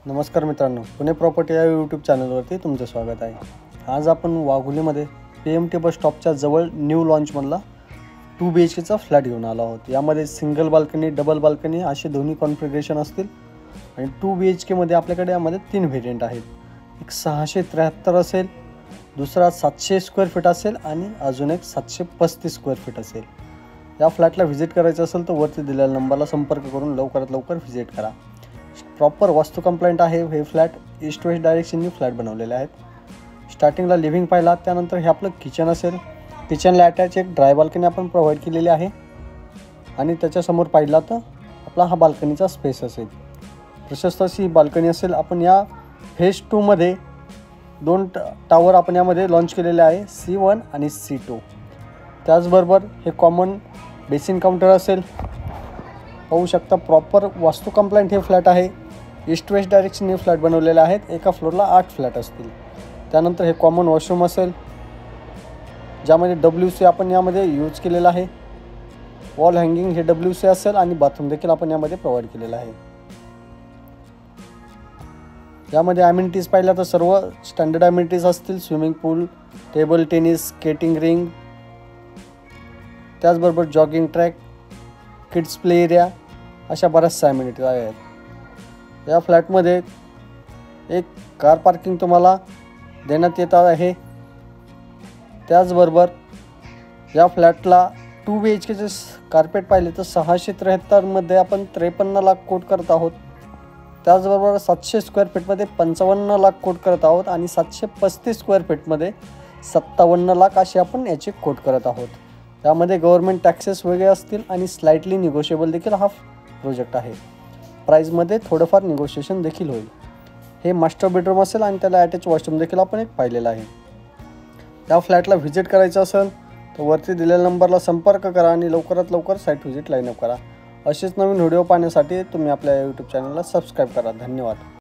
नमस्कार मित्रांनो, पुणे प्रॉपर्टी या यूट्यूब चॅनलवरती तुमचं स्वागत आहे। आज आपण वाघोलीमध्ये PMT बस स्टॉपच्या जवळ न्यू लॉन्चमधला 2 BHKचा फ्लॅट घेऊन आलो आहोत। यामध्ये सिंगल बाल्कनी, डबल बाल्कनी असे दोन्ही कॉन्फिगरेशन असतील आणि 2 BHK मध्ये आपल्याकडे यामध्ये 3 व्हेरिएंट आहेत। एक 673 असेल, दुसरा 700 स्क्वेअर फीट असेल आणि अजून एक 735 स्क्वेअर फीट असेल। या फ्लॅटला व्हिजिट करायचं असेल तर वरती दिलेल्या नंबरला संपर्क करून लवकरात लवकर व्हिजिट करा। प्रॉपर वास्तू कंप्लायंट आहे। हे फ्लॅट ईस्ट वेस्ट डायरेक्शननी फ्लॅट बनवलेले आहेत। स्टार्टिंगला लिव्हिंग पाहिला, त्यानंतर हे आपलं किचन असेल। किचनला अटॅच एक ड्राय बाल्कनी आपण प्रोव्हाइड केलेली आहे आणि त्याच्यासमोर पाहिला तर आपला हा बाल्कनीचा स्पेस असेल। प्रशस्त अशी बाल्कनी असेल। आपण या फेज 2 मध्ये 2 टावर आपण यामध्ये लॉन्च केलेले आहे, C1 आणि C2। त्याचबरोबर हे कॉमन बेसिन काउंटर असेल। पाहू शकता प्रॉपर वास्तू कंप्लायंट हे फ्लॅट आहे। ईस्ट वेस्ट डायरेक्शनने फ्लॅट बनवलेले आहेत। एका फ्लोअरला 8 फ्लॅट असतील। त्यानंतर हे कॉमन वॉशरूम असेल, ज्यामध्ये WC आपण यामध्ये यूज केलेला आहे। वॉल हँगिंग हे WC असेल आणि बाथरूम देखील आपण यामध्ये प्रोव्हाइड केलेला आहे। यामध्ये अमेनिटीज पाहिल्या तर सर्व स्टँडर्ड अमेनिटीज असतील। स्विमिंग पूल, टेबल टेनिस, स्केटिंग रिंग, त्याचबरोबर jogging track, kids play area अशा बऱ्याचशा अमेनिटीज आहेत। या फ्लॅटमध्ये एक कार पार्किंग तुम्हाला देण्यात येत आहे। त्याचबरोबर या फ्लॅटला 2 BHKचे कार्पेट पाहिले तर 673 मध्ये आपण 53 लाख कोट करत आहोत। त्याचबरोबर 700 स्क्वेअर फीटमध्ये 55 लाख कोट करत आहोत आणि 735 स्क्वेअर फीटमध्ये 57 लाख असे आपण याचे कोट करत आहोत। त्यामध्ये गव्हर्नमेंट टॅक्सेस वेगळे असतील आणि स्लाइटली निगोशिएबल देखील हा प्रोजेक्ट आहे। प्राईजमध्ये थोडंफार निगोशिएशन देखील होईल। हे मास्टर बेडरूम असेल आणि त्याला अटॅच वॉशरूम देखील आपण एक पाहिलेला आहे। या फ्लॅटला व्हिजिट करायचं असेल तर वरती दिलेल्या नंबरला संपर्क करा आणि लवकरात लवकर साईट व्हिजिट लाईन अप करा। असेच नवीन व्हिडिओ पाहण्यासाठी तुम्ही आपल्या यूट्यूब चॅनलला सबस्क्राईब करा। धन्यवाद।